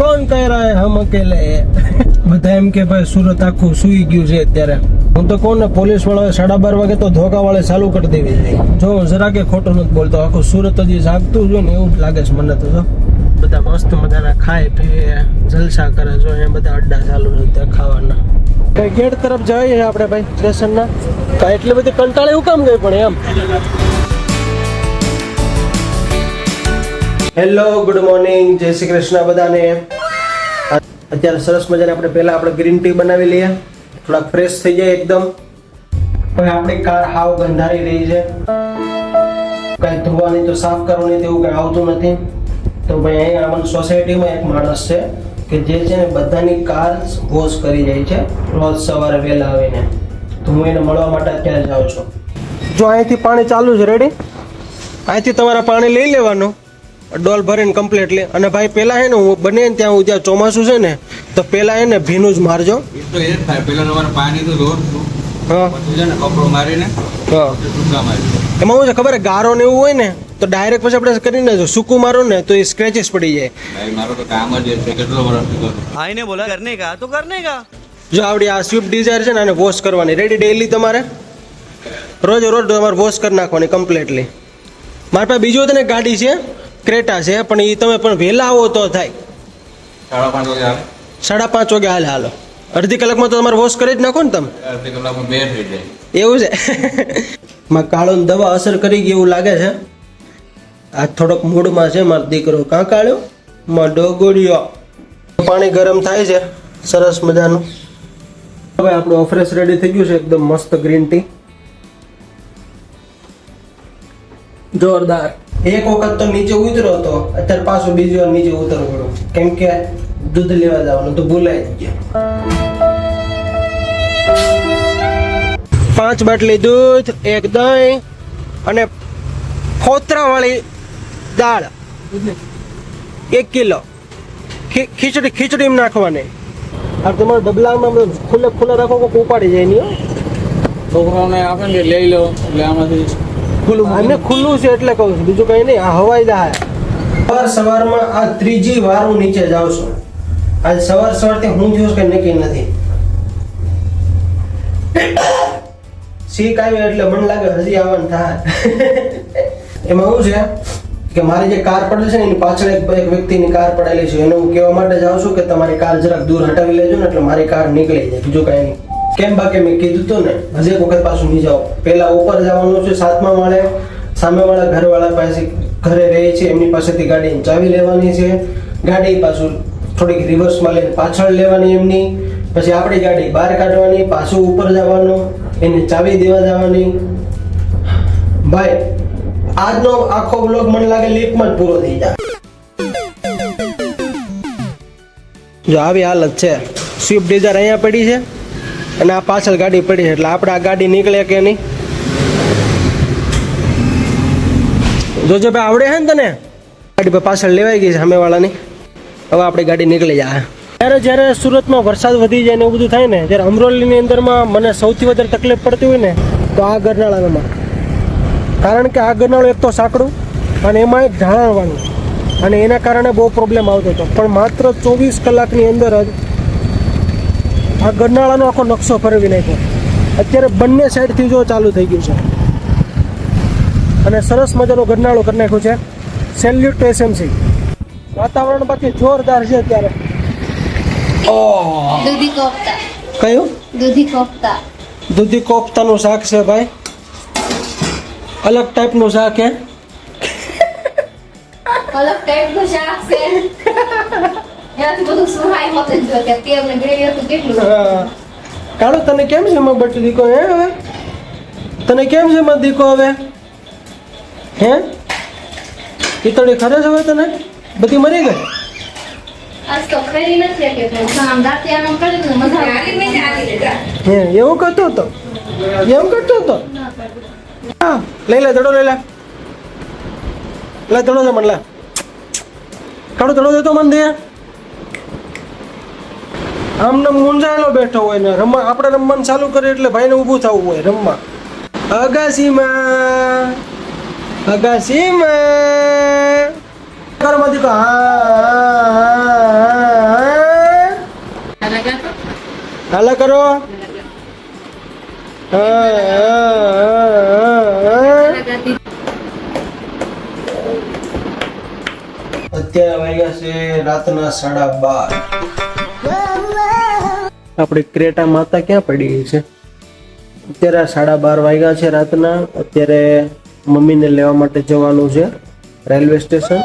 कौन कह रहा है हम अकेले બધા એમ કે ભાઈ સુરત આખું સુઈ ગયું છે અત્યારે હું તો કોણ ને પોલીસ વાળા 12:30 વાગે તો ધોકા વાળે ચાલુ કરી દેવી જોઈએ જો જરા કે ખોટું નથી બોલતો આખું સુરત હજી જાગતું જો ને એવું જ લાગે છે મને તો જો બધા મસ્ત મજાના ખાય પીએ જલસા કરે જો એ બધા અડ્ડા ચાલુ છે ત્યાં ખાવાના કઈ ગેટ તરફ જઈએ આપણે ભાઈ સ્ટેશનના કાંઈ એટલી બધી કંટાળે એવું કામ ગઈ પણ એમ હેલો ગુડ મોર્નિંગ જય શ્રી કૃષ્ણ બધાને અત્યારે સરસ મજાને આપણે પહેલા આપણે ગ્રીન ટી બનાવી લઈએ થોડાક ફ્રેશ થઈ જાય એકદમ ભાઈ આપણી કાર હાવ ગંધારી રહી છે કઈ ધોવાની તો સાફ કરવાની તેવું કઈ આવતું નથી તો ભાઈ અહીંયા અમારી સોસાયટીમાં એક માણસ છે કે જે છે ને બધાની કાર વોશ કરી જાય છે રોજ સવારે વહેલા આવીને તો હું એને મળવા માટે અત્યારે જાઉં છું જો અહીંથી પાણી ચાલુ છે રેડી અહીંથી તમારે પાણી લઈ લેવાનું ડોલ ભરીને કમ્પ્લીટલી અને ભાઈ પેલા હે ને હું બને ને ત્યાં જ્યાં ચોમાસું છે ને તો પેલા હે ને ભીનું જ મારજો તો એ જ થાય પેલા તમારે પાણી તો રોજ હા પછી છે ને કપડો મારીને હા ટૂંકા મારી એમાં શું છે ખબર ગારો ને એવું હોય ને તો ડાયરેક્ટ પછી આપણે કરીને જો સૂકું મારો ને તો એ સ્ક્રેચીસ પડી જાય ભાઈ મારો તો કામ જ છે કેટલો વર્ષથી કરું આઈને બોલા કરને કા તો કરને કા જો આવડી આ સ્વિફ્ટ ડિઝાયર છે ને આને વોશ કરવાની રેડી ડેઈલી તમારે રોજ તમારે વોશ કરી નાખવાની કમ્પ્લીટલી મારી પાસે બીજું તને ગાડી છે ક્રેટા છે પણ એ તમે પણ વહેલા આવો તો થાય 5:30 વાગે આવે 5:30 વાગે હાલો અડધી કલાકમાં તો તમારે વોશ કરી જ નાખો ને તમે અડધી કલાકમાં બે થઈ જાય એવું છે માં કાળો દવા અસર કરી ગઈ એવું લાગે છે આ થોડોક મૂડમાં છે મારો દીકરો કાં કાળ્યો માં ડોગોડિયો પાણી ગરમ થાય છે સરસ મજાનું હવે આપણું ઓફરેસ રેડી થઈ ગયું છે એકદમ મસ્ત ગ્રીન ટી જોરદાર એક વખત તો નીચે ઉતરો હતો અત્યારે પાછું બીજી વાર નીચે ઉતરવું પડ્યું કેમ કે દૂધ લેવા જવાનું તો ભૂલાઈ જ ગયા 5 બાટલી દૂધ એક દહીં અને ફોતરા વાળી દાળ 1 કિલો ખીચડી નાખવાની આ તમારા ડબલામાં ખુલ્લા રાખો કોઈ ઉપાડી જાય નહીં છોકરાઓને આપે ને લઈ લો એટલે આમાંથી ખુલ્લું છે એટલે કહું છું બીજું કઈ નહીં આ હવાઈ જહાજ સવારમાં આ ત્રીજી વાર હું નીચે જાઉં છું આજ સવારથી હું જોઉં કે નક્કી નથી શીખ આવી એટલે મને લાગે હજી આવવાનું થાય એમાં શું છે કે મારી જે કાર પડે છે ને એની પાછળ એક વ્યક્તિની કાર પડેલી છે એને હું કહેવા માટે જાઉં છું કે તમારી કાર જરાક દૂર હટાવી લેજો ને એટલે મારી કાર નીકળી જાય બીજું કઈ નહીં કેમ બાકી મેં કીધું તો ને હજી એક વખત પાછું નહીં જાઓ પેલા ઉપર જવાનું છે 7મા માળે સામેવાળા ઘરવાળા પાસે ઘરે રહે છે એમની પાસેથી ગાડીની ચાવી લેવાની છે ગાડી પાછું થોડીક રિવર્સમાં લઈને પાછળ લેવાની એમની પછી આપણી ગાડી બહાર કાઢવાની પાછું ઉપર જવાનું એને ચાવી દેવા જવાની ભાઈ આજનો આખો બ્લોગ મને લાગે લીફમાં જ પૂરો થઈ જાય જો આવી હાલત છે સ્વિફ્ટ ડિઝાયર અહીંયા પડી છે અને આ પાછળ ગાડી પડી છે એટલે આપણે આ ગાડી નીકળે કે નહીં જોજો ભાઈ આવડે છે ને તને ગાડી પાછળ લેવાઈ ગઈ છે સામેવાળાની હવે આપણી ગાડી નીકળી જાય જ્યારે સુરતમાં વરસાદ વધી જાય ને એવું બધું થાય ને ત્યારે અમરોલીની અંદરમાં મને સૌથી વધારે તકલીફ પડતી હોય ને તો આ ગરનાળામાં કારણ કે આ ગરનાળું એક તો સાંકડું અને એમાં એક ઢાળવાનું અને એના કારણે બહુ પ્રોબ્લેમ આવતો હતો પણ માત્ર 24 કલાકની અંદર જ આ ગરનાળાનો આખો નકશો ફેરવી નાખ્યો અત્યારે બંને સાઈડથી જો ચાલુ થઈ ગયું છે અને સરસ મજાનો ગરનાળો કરી નાખ્યો છે સેલ્યુટ ટુ એસએમસી વાતાવરણ બાકી જોરદાર છે અત્યારે દૂધી કોફતા કયું દૂધી કોફતાનું શાક છે ભાઈ અલગ ટાઈપનું શાક હે અલગ ટાઈપનું શાક છે એનાથી બધું સુહાઈ મત જ કે તેલ ને ગ્રેવી હતું કેટલું કાળો તને કેમ છે માં બટ દીકો હે હવે તને કેમ છે માં દીકો હવે હે ઈતડી ખરે છે હવે તને બધી મરી ગઈ આજ તો ખરી નથી કે કામ દાંતિયાનો કરી ને મજા આવી હે એવું કરતો હતો હા લઈ લે દડો લઈ લે દડો છે મને લે કાળો દડો દેતો મને દે આમને મૂંઝાયેલો બેઠો હોય ને આપણે રમવાનું ચાલુ કરીએ એટલે ભાઈને ઊભું થવું હોય રમવા અગાસીમાં ઘરમાંથી હા હાલા કરો. અત્યારે વાગ્યા છે રાતના 12:30. આપણી ક્રેટા માતા ક્યાં પડી ગઈ છે? અત્યારે 12:30 વાગ્યા છે રાતના. અત્યારે મમ્મીને લેવા માટે જવાનું છે રેલવે સ્ટેશન.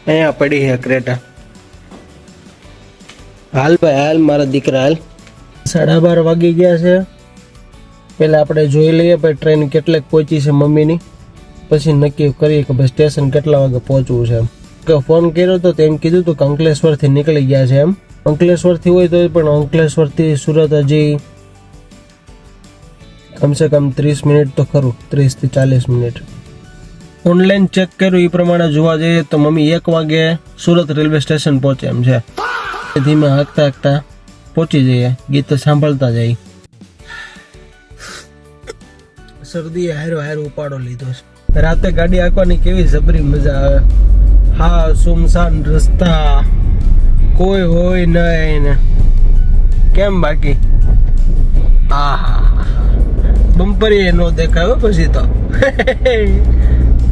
અહીંયા પડી છે ક્રેટા. હાલ ભાઈ હાલ, મારા દીકરા હાલ. 12:30 વાગી ગયા છે. પેલા આપણે જોઈ લઈએ ભાઈ ટ્રેન કેટલેક પહોંચી છે મમ્મીની, પછી નક્કી કરીએ કે ભાઈ સ્ટેશન કેટલા વાગે પહોંચવું છે. એમ કે ફોન કર્યો તો એમ કીધું હતું કે અંકલેશ્વરથી નીકળી ગયા છે. એમ અંકલેશ્વરથી હોય તો પણ અંકલેશ્વરથી સુરત હજી કમસે કમ 30 મિનિટ તો ખરું, 30 થી 40 મિનિટ. ઓનલાઈન ચેક કર્યું એ પ્રમાણે જોવા જઈએ તો મમ્મી 1 વાગે સુરત રેલવે સ્ટેશન પહોંચે એમ છે. ધીમે હાંકતા હાંકતા પહોંચી જઈએ, ગીત સાંભળતા જઈએ. શરદીએ હારો હારો ઉપાડો લીધો છે. રાતે ગાડી હાંકવાની કેવી જબરી મજા આવે. હા, સુમસાન રસ્તા, કોઈ હોય નહીં ને કેમ બાકી. આહા, બમ્પરી નો દેખાયો પછી તો.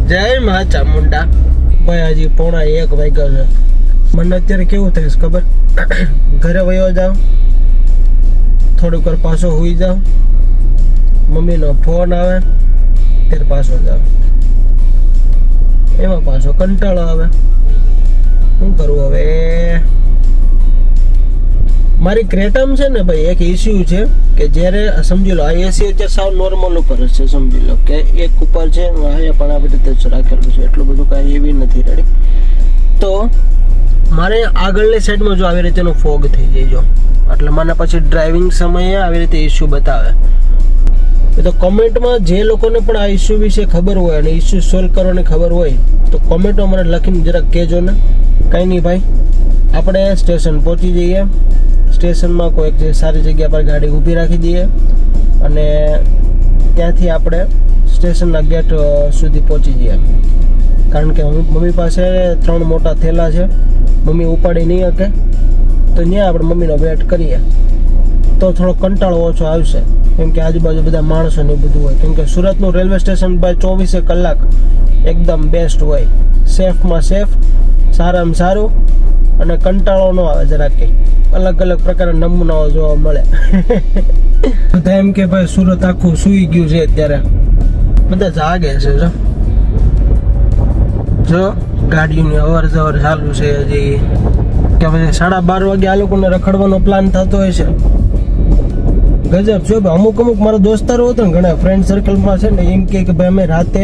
જય મા ચામુંડા. ભાઈ હજી 1:45 વાગ્યા છે. મને અત્યારે કેવું થાય છે ખબર? ઘરે વયો જાઉં, થોડીક વાર પાછો હુઈ જાઉં, મમ્મીનો ફોન આવે ત્યારે પાછો જાઉં, એમાં પાછો કંટાળો આવે. શું કરવું હવે? મારી ક્રેટામાં છે ને ભાઈ એક ઇસ્યુ છે કે જ્યારે સમજી લો આ એસી અત્યારે સાવ નોર્મલ ઉપર છે. સમજી લો કે એક ઉપર છે, અહીંયા પણ આવી રીતે જ રાખેલું છે, એટલું બધું કાંઈ એવી નથી રેડી. તો મારે આગળની સાઈડમાં જો આવી રીતેનો ફોગ થઈ જાય જો, એટલે મને પછી ડ્રાઇવિંગ સમયે આવી રીતે ઇસ્યુ બતાવે. તો કોમેન્ટમાં જે લોકોને પણ આ ઇસ્યુ વિશે ખબર હોય અને ઇસ્યુ સોલ્વ કરવાની ખબર હોય તો કોમેન્ટમાં મને લખીને જરાક કહેજો ને. કંઈ નહીં ભાઈ, આપણે સ્ટેશન પહોંચી જઈએ. સ્ટેશનમાં કોઈક જે સારી જગ્યા પર ગાડી ઊભી રાખી દઈએ અને ત્યાંથી આપણે સ્ટેશનના ગેટ સુધી પહોંચી જઈએ. કારણ કે મમ્મી પાસે 3 મોટા થેલા છે, મમ્મી ઉપાડી નહીં શકે, તો ત્યાં આપણે મમ્મીનો વેટ કરીએ તો થોડો કંટાળો ઓછો આવશે. કેમ કે આજુબાજુ બધા માણસો ને બધું હોય. કેમ કે સુરતનું રેલવે સ્ટેશન ભાઈ 24 કલાક એકદમ બેસ્ટ હોય, સેફમાં સેફ, સારામાં સારું, અને કંટાળો ન આવે જરાક. કંઈ અલગ અલગ પ્રકારના નમૂનાઓ જોવા મળે. બધા એમ કે ભાઈ સુરત આખું સૂઈ ગયું છે અત્યારે, બધા જાગે છે. જો ગાડીઓની અવર જવર ચાલુ છે હજી. કે પછી 12:30 વાગે આ લોકોને રખડવાનો પ્લાન થતો હોય છે. ગજબ છો. અમુક મારા દોસ્તારો હતો ને, ઘણા ફ્રેન્ડ સર્કલમાં છે ને, એમ કે ભાઈ અમે રાતે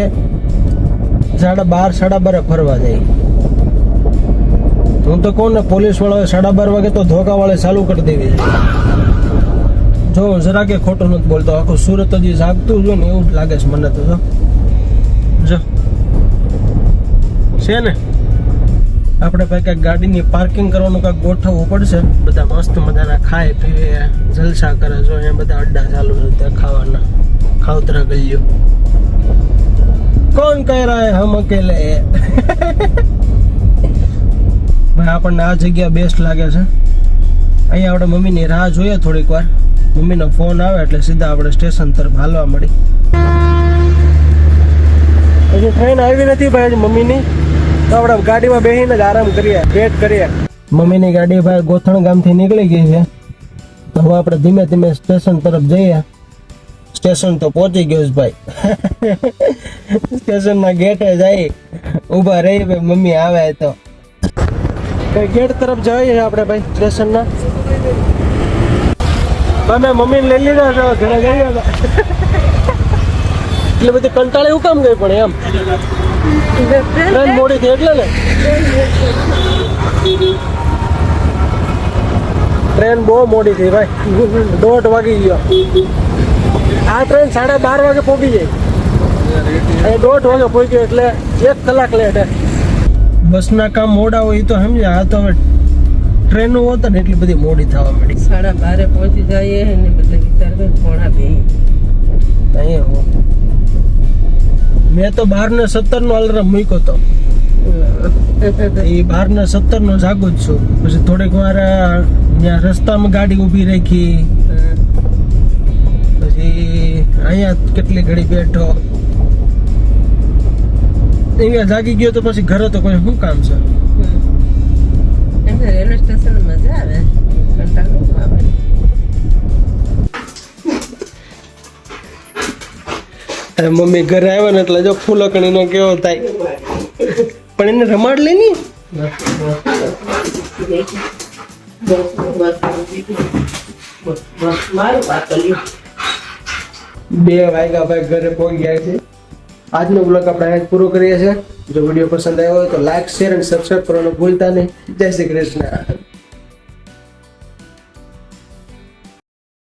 12:30 ફરવા જઈએ. હું તો કહું ને, પોલીસ વાળાએ 12:30 વાગે તો ધોકા વાળે ચાલુ કરી દેવી છે. જો જરા કે ખોટું નથી બોલતો, આખું સુરત હજી જાગતું જો ને એવું જ લાગે છે મને તો. જો છે ને, આપણે ભાઈ કાંઈક ગાડીની પાર્કિંગ કરવાનું કાંઈક ગોઠવવું પડશે. બધા મસ્ત મજાના ખાય પીવે જલસા કરે. જો અહીંયા બધા અડ્ડા ચાલુ છે ત્યાં ખાવાના, ખાવતરા ગલ્યો. કોણ કહી રહ્યા હે હમ અકેલે? ભાઈ આપણને આ જગ્યા બેસ્ટ લાગે છે. અહીંયા આપણે મમ્મીની રાહ જોઈએ થોડીક વાર. મમ્મીનો ફોન આવે એટલે સીધા આપણે સ્ટેશન તરફ હાલવા મળી. હજી ટ્રેન આવી નથી ભાઈ હજી મમ્મીની, તો આપણે ગાડીમાં બેસીને જ આરામ કરીએ, વેટ કરીએ. મમ્મીની ગાડી ભાઈ ગોથણ ગામથી નીકળી ગઈ છે. તો હવે આપણે ધીમે ધીમે સ્ટેશન તરફ જઈએ. સ્ટેશન તો પહોંચી ગયું છે ભાઈ. સ્ટેશનના ગેટે જઈ ઊભા રહી ભાઈ, મમ્મી આવે તો. કઈ ગેટ તરફ જઈએ આપણે ભાઈ સ્ટેશનના. તમે મમ્મીને લઈ લીધા છો, ઘરે જઈએ. એટલે બધી કંટાળી હું કામ ગઈ પણ એમ ટ્રેન મોડી થઈ એટલે ને. ટ્રેન બહુ મોડી થઈ ભાઈ, 1:30 વાગી ગયો. આ ટ્રેન 12:30 વાગે પહોંચી જાય, 1:30 વાગે પહોંચ્યો એટલે 1 કલાક લેટ. બસના કામ મોડા હોય એ તો સમજ્યા. આ તો હવે ટ્રેનો હોત ને એટલી બધી મોડી થવા મળી. 12:30 પહોંચી જઈએ ને બધા વિચાર કરે 1:30. અહીંયા મેં તો 12:17 નો અલાર્મ મૂક્યો હતો. એ બહારના 17 નો જાગો જ છું. પછી થોડીક વાર ત્યાં રસ્તામાં ગાડી ઊભી રાખી, પછી અહીંયા કેટલી ઘડી બેઠો, અહીંયા જાગી ગયો તો પછી ઘરે તો કોઈ શું કામ છે. એમને રેલવે સ્ટેશન મજા આવે, કંટાળો આવે. અરે મમ્મી ઘરે આવ્યા ને એટલે જો ફૂલકણીનો કેવો થાય, પણ એને રમાડ લે ની. મારું પાતળિયું 2 વાગ્યા ભાઈ ઘરે પહોંચી ગયા છે. આજનો બ્લોગ આપણે અહીંયા જ પૂરો કરીએ છીએ. જો વિડીયો પસંદ આવ્યો હોય તો લાઈક, શેર અને સબસ્ક્રાઈબ કરવાનું ભૂલતા નહીં. જય શ્રી કૃષ્ણ.